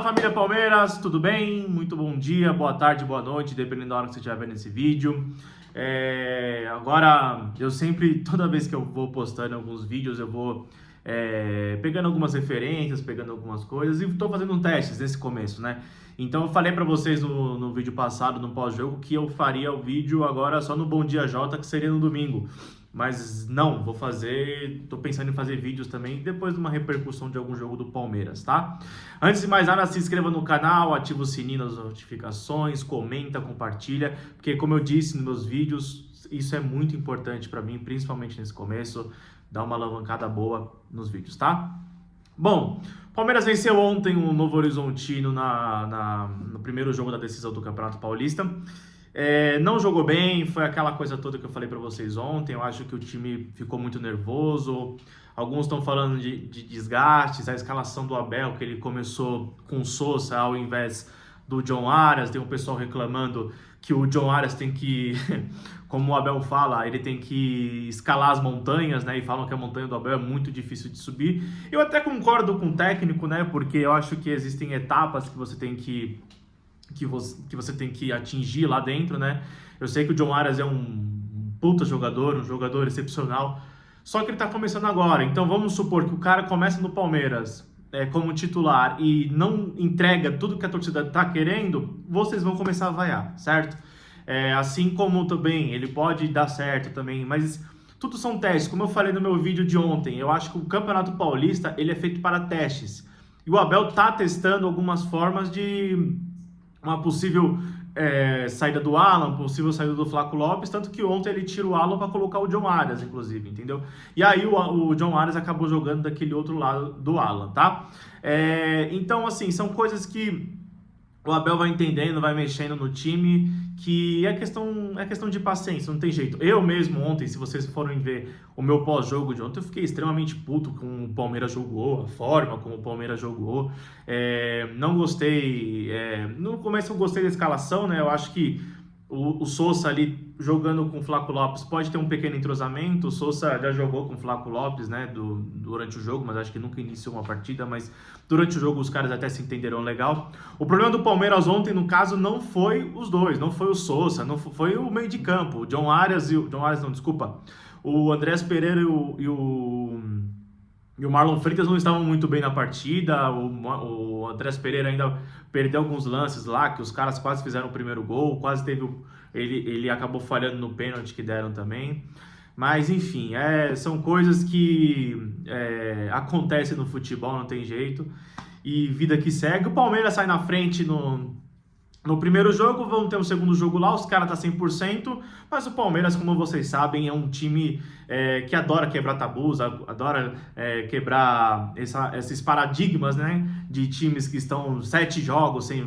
Família Palmeiras, tudo bem? Muito bom dia, boa tarde, boa noite, dependendo da hora que você estiver vendo esse vídeo. Agora, eu sempre, toda vez que eu vou postando alguns vídeos, eu vou pegando algumas referências, pegando algumas coisas e estou fazendo testes nesse começo, né? Então eu falei para vocês no vídeo passado, no pós-jogo, que eu faria o vídeo agora só no Bom Dia Jota, que seria no domingo. Mas não, tô pensando em fazer vídeos também depois de uma repercussão de algum jogo do Palmeiras, tá? Antes de mais nada, se inscreva no canal, ativa o sininho das notificações, comenta, compartilha, porque como eu disse nos meus vídeos, isso é muito importante para mim, principalmente nesse começo, dar uma alavancada boa nos vídeos, tá? Bom, Palmeiras venceu ontem o Novo Horizontino no primeiro jogo da decisão do Campeonato Paulista. Não jogou bem, foi aquela coisa toda que eu falei para vocês ontem. Eu acho que o time ficou muito nervoso. Alguns estão falando de desgastes, a escalação do Abel, que ele começou com o Sousa ao invés do John Arias. Tem um pessoal reclamando que o John Arias tem que, como o Abel fala, ele tem que escalar as montanhas, né? E falam que a montanha do Abel é muito difícil de subir. Eu até concordo com o técnico, né? Porque eu acho que existem etapas que você tem que você tem que atingir lá dentro, né? Eu sei que o John Arias é um puta jogador, um jogador excepcional, só que ele tá começando agora. Então vamos supor que o cara começa no Palmeiras como titular e não entrega tudo que a torcida tá querendo, vocês vão começar a vaiar, certo? Assim como também ele pode dar certo também, mas tudo são testes. Como eu falei no meu vídeo de ontem, eu acho que o Campeonato Paulista ele é feito para testes. E o Abel tá testando algumas formas de uma possível saída do Alan, possível saída do Flaco Lopes, tanto que ontem ele tira o Alan para colocar o John Arias, inclusive, entendeu? E aí o John Arias acabou jogando daquele outro lado do Alan, tá? Então, assim, são coisas que o Abel vai entendendo, vai mexendo no time, que é questão de paciência, não tem jeito. Eu mesmo ontem, se vocês forem ver o meu pós-jogo de ontem, eu fiquei extremamente puto com o Palmeiras jogou, a forma como o Palmeiras jogou. Não gostei, no começo eu gostei da escalação, né? Eu acho que o Sousa ali jogando com o Flaco Lopes pode ter um pequeno entrosamento. O Sousa já jogou com o Flaco Lopes, né, durante o jogo, mas acho que nunca iniciou uma partida, mas durante o jogo os caras até se entenderam legal. O problema do Palmeiras ontem, no caso, não foi os dois, não foi o Sousa, não foi o meio de campo, o John Arias o Andrés Pereira e o Marlon Freitas não estavam muito bem na partida. O Andrés Pereira ainda perdeu alguns lances lá, que os caras quase fizeram o primeiro gol, quase teve ele acabou falhando no pênalti que deram também. Mas enfim, são coisas que acontecem no futebol, não tem jeito. E vida que segue. O Palmeiras sai na frente no primeiro jogo, vamos ter um segundo jogo lá, os caras tá 100%, mas o Palmeiras, como vocês sabem, é um time que adora quebrar tabus, adora quebrar esses paradigmas, né, de times que estão 7 jogos sem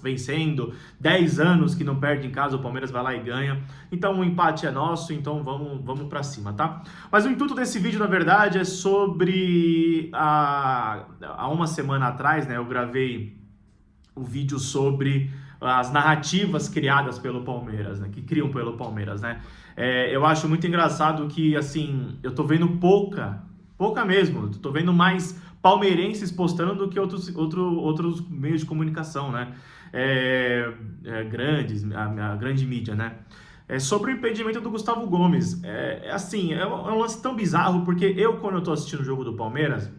vencendo, 10 anos que não perde em casa, o Palmeiras vai lá e ganha. Então o empate é nosso, então vamos pra cima, tá? Mas o intuito desse vídeo, na verdade, é sobre há uma semana atrás, né, eu gravei o vídeo sobre as narrativas criadas pelo Palmeiras, né? Que criam pelo Palmeiras, né? Eu acho muito engraçado que, assim, eu tô vendo pouca mesmo, tô vendo mais palmeirenses postando do que outros meios de comunicação, né? Grandes, a grande mídia, né? Sobre o impedimento do Gustavo Gomes. É um lance tão bizarro, porque quando eu tô assistindo o jogo do Palmeiras,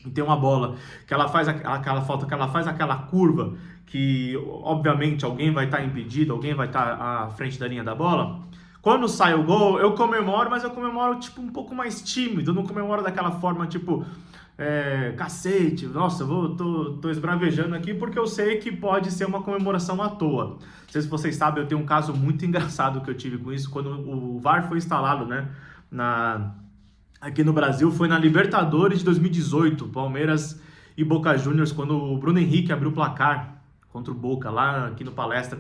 e tem uma bola que ela faz aquela falta, que ela faz aquela curva, que obviamente alguém vai estar impedido, alguém vai estar à frente da linha da bola. Quando sai o gol, eu comemoro, mas eu comemoro tipo um pouco mais tímido, eu não comemoro daquela forma tipo, cacete, nossa, tô esbravejando aqui, porque eu sei que pode ser uma comemoração à toa. Não sei se vocês sabem, eu tenho um caso muito engraçado que eu tive com isso, quando o VAR foi instalado, né, aqui no Brasil, foi na Libertadores de 2018, Palmeiras e Boca Juniors, quando o Bruno Henrique abriu o placar contra o Boca, lá aqui no Palestra.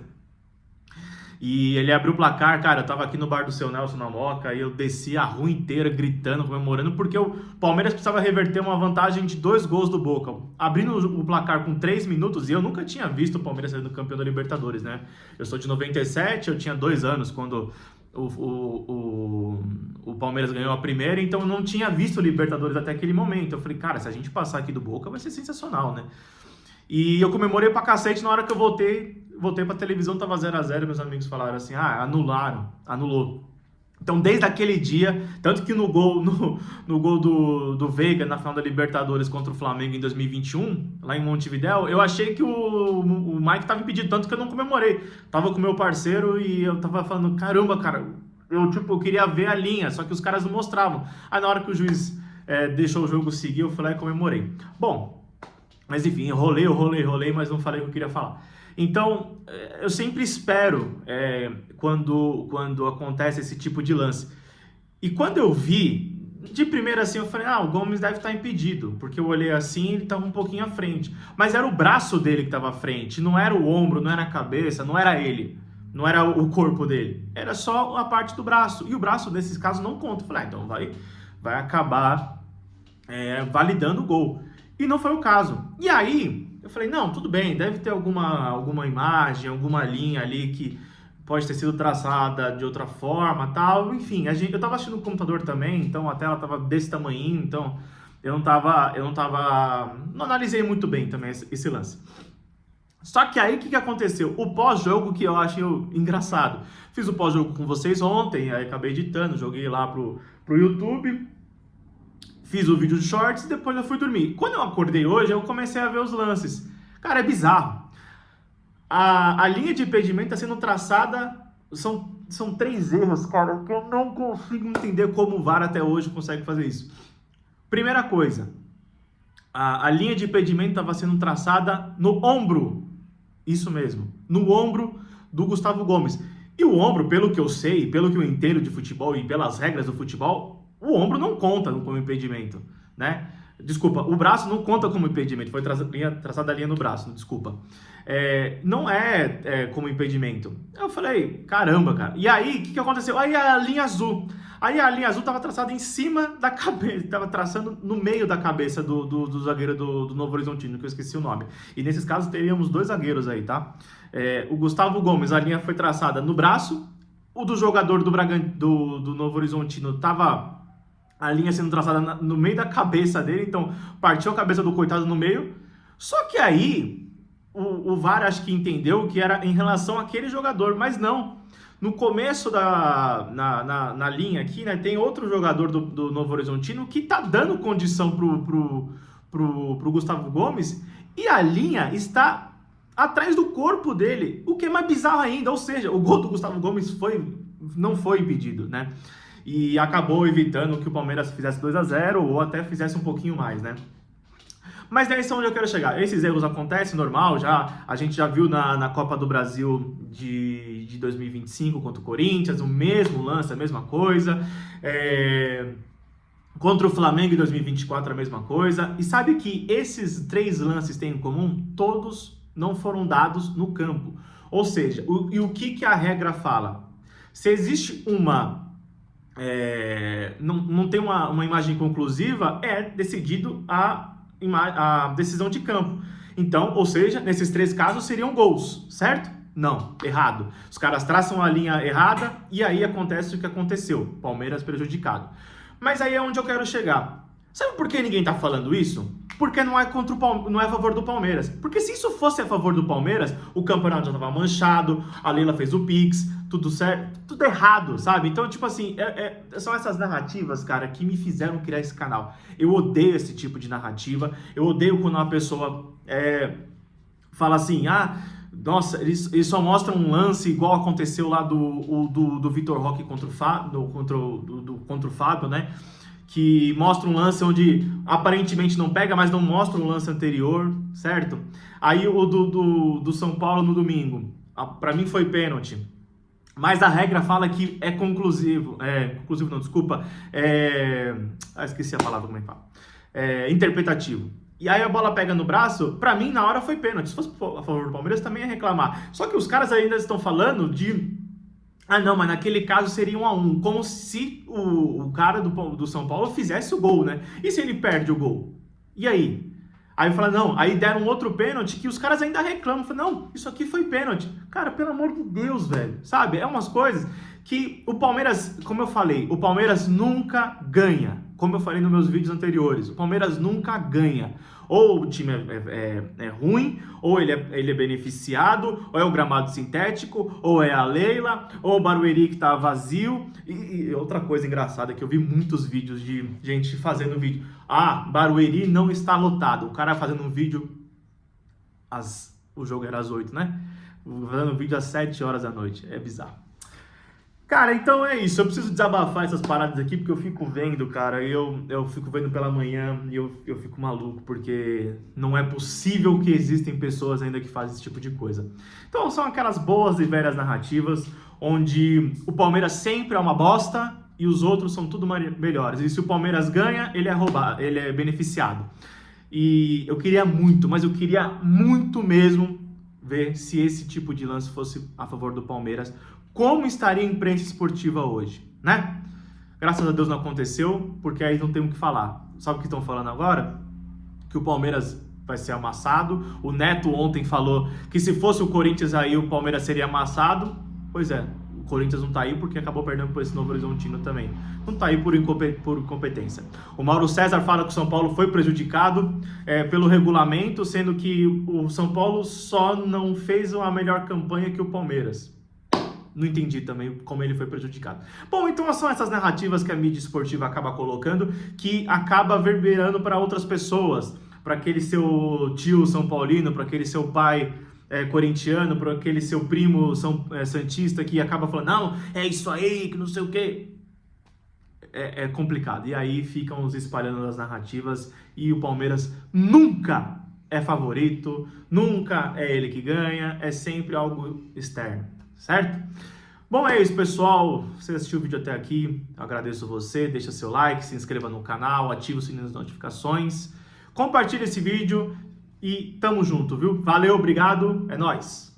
E ele abriu o placar, cara, eu tava aqui no bar do seu Nelson na Moca, e eu desci a rua inteira gritando, comemorando, porque o Palmeiras precisava reverter uma vantagem de 2 gols do Boca, abrindo o placar com 3 minutos, e eu nunca tinha visto o Palmeiras sendo campeão da Libertadores, né? Eu sou de 97, eu tinha 2 anos quando o Palmeiras ganhou a primeira, então eu não tinha visto o Libertadores até aquele momento. Eu falei, cara, se a gente passar aqui do Boca vai ser sensacional, né? E eu comemorei pra cacete na hora que eu voltei pra televisão, tava 0-0, meus amigos falaram assim, anulou. Então, desde aquele dia, tanto que no gol do Veiga, na final da Libertadores contra o Flamengo em 2021, lá em Montevidéu, eu achei que o Mike tava impedido, tanto que eu não comemorei. Tava com meu parceiro e eu tava falando, caramba, cara, eu queria ver a linha, só que os caras não mostravam. Aí na hora que o juiz deixou o jogo seguir, eu fui lá e comemorei. Bom, mas enfim, enrolei, mas não falei o que eu queria falar. Então, eu sempre espero quando acontece esse tipo de lance. E quando eu vi, de primeira assim, eu falei, o Gomes deve estar impedido, porque eu olhei assim, ele estava um pouquinho à frente. Mas era o braço dele que estava à frente, não era o ombro, não era a cabeça, não era ele, não era o corpo dele, era só a parte do braço. E o braço, nesses casos, não conta. Eu falei, então vai acabar validando o gol. E não foi o caso. E aí, eu falei, não, tudo bem, deve ter alguma imagem, alguma linha ali que pode ter sido traçada de outra forma, tal. Enfim, eu tava assistindo no computador também, então a tela tava desse tamanhinho, então eu não analisei muito bem também esse lance. Só que aí, o que aconteceu? O pós-jogo, que eu achei engraçado. Fiz o pós-jogo com vocês ontem, aí acabei editando, joguei lá pro YouTube. Fiz o vídeo de shorts e depois eu fui dormir. Quando eu acordei hoje, eu comecei a ver os lances. Cara, é bizarro. A linha de impedimento está sendo traçada, são 3 erros, cara, que eu não consigo entender como o VAR até hoje consegue fazer isso. Primeira coisa, a linha de impedimento estava sendo traçada no ombro. Isso mesmo, no ombro do Gustavo Gomes. E o ombro, pelo que eu sei, pelo que eu entendo de futebol e pelas regras do futebol, o ombro não conta como impedimento, né? Desculpa, o braço não conta como impedimento, foi traçada a linha no braço, desculpa. Não é como impedimento. Eu falei, caramba, cara. E aí, o que aconteceu? Aí a linha azul estava traçada em cima da cabeça, estava traçando no meio da cabeça do zagueiro do Novo Horizontino, que eu esqueci o nome. E nesses casos teríamos 2 zagueiros aí, tá? O Gustavo Gomes, a linha foi traçada no braço, o do jogador do Novo Horizontino estava a linha sendo traçada no meio da cabeça dele, então partiu a cabeça do coitado no meio. Só que aí o VAR acho que entendeu que era em relação àquele jogador, mas não. No começo na linha aqui, né, tem outro jogador do Novo Horizontino que tá dando condição pro Gustavo Gomes, e a linha está atrás do corpo dele, o que é mais bizarro ainda. Ou seja, o gol do Gustavo Gomes não foi impedido, né? E acabou evitando que o Palmeiras fizesse 2-0 ou até fizesse um pouquinho mais, né? Mas é isso onde eu quero chegar. Esses erros acontecem, normal, a gente já viu na Copa do Brasil de 2025 contra o Corinthians, o mesmo lance, a mesma coisa. Contra o Flamengo em 2024, a mesma coisa. E sabe que esses 3 lances têm em comum? Todos não foram dados no campo. Ou seja, o que a regra fala? Se existe não tem uma imagem conclusiva, é decidido a decisão de campo. Então, ou seja, nesses 3 casos seriam gols, certo? Não, errado. Os caras traçam a linha errada e aí acontece o que aconteceu. Palmeiras prejudicado. Mas aí é onde eu quero chegar. Sabe por que ninguém tá falando isso? Porque não é a favor do Palmeiras. Porque se isso fosse a favor do Palmeiras, o campeonato já tava manchado, a Leila fez o Pix, tudo certo, tudo errado, sabe? Então, tipo assim, são essas narrativas, cara, que me fizeram criar esse canal. Eu odeio esse tipo de narrativa, eu odeio quando uma pessoa fala assim, nossa, eles só mostram um lance igual aconteceu lá do Vitor Roque contra o Fábio, né? Que mostra um lance onde aparentemente não pega, mas não mostra um lance anterior, certo? Aí o do São Paulo no domingo, pra mim foi pênalti. Mas a regra fala que é conclusivo. Conclusivo não, desculpa. Esqueci a palavra, como é que fala. Interpretativo. E aí a bola pega no braço, pra mim na hora foi pênalti. Se fosse a favor do Palmeiras também ia reclamar. Só que os caras ainda estão falando de... não, mas naquele caso seria 1-1. Como se o cara do São Paulo fizesse o gol, né? E se ele perde o gol? E aí? Aí fala, não, aí deram outro pênalti que os caras ainda reclamam. Falam, não, isso aqui foi pênalti. Cara, pelo amor de Deus, velho. Sabe? É umas coisas que o Palmeiras, como eu falei, o Palmeiras nunca ganha. Como eu falei nos meus vídeos anteriores, o Palmeiras nunca ganha. Ou o time é ruim, ou ele é beneficiado, ou é o gramado sintético, ou é a Leila, ou o Barueri que tá vazio. E outra coisa engraçada é que eu vi muitos vídeos de gente fazendo vídeo. Ah, Barueri não está lotado. O cara fazendo um vídeo, o jogo era às 8, né? Fazendo um vídeo às 7 horas da noite. É bizarro. Cara, então é isso. Eu preciso desabafar essas paradas aqui, porque eu fico vendo, cara, eu fico vendo pela manhã e eu fico maluco, porque não é possível que existem pessoas ainda que fazem esse tipo de coisa. Então são aquelas boas e velhas narrativas, onde o Palmeiras sempre é uma bosta e os outros são tudo melhores. E se o Palmeiras ganha, ele é roubado, ele é beneficiado. E eu queria muito, mas eu queria muito mesmo ver se esse tipo de lance fosse a favor do Palmeiras. Como estaria a imprensa esportiva hoje, né? Graças a Deus não aconteceu, porque aí não tem o que falar. Sabe o que estão falando agora? Que o Palmeiras vai ser amassado. O Neto ontem falou que se fosse o Corinthians aí, o Palmeiras seria amassado. Pois é, o Corinthians não tá aí porque acabou perdendo por esse Novo Horizontino também. Não tá aí por incompetência. O Mauro César fala que o São Paulo foi prejudicado pelo regulamento, sendo que o São Paulo só não fez uma melhor campanha que o Palmeiras. Não entendi também como ele foi prejudicado. Bom, então são essas narrativas que a mídia esportiva acaba colocando, que acaba verberando para outras pessoas, para aquele seu tio São Paulino, para aquele seu pai corintiano, para aquele seu primo santista que acaba falando, não, é isso aí, que não sei o quê. É complicado. E aí ficam os espalhando as narrativas e o Palmeiras nunca é favorito, nunca é ele que ganha, é sempre algo externo. Certo? Bom, é isso, pessoal. Você assistiu o vídeo até aqui, eu agradeço você. Deixa seu like, se inscreva no canal, ativa o sininho das notificações. Compartilhe esse vídeo e tamo junto, viu? Valeu, obrigado, é nóis!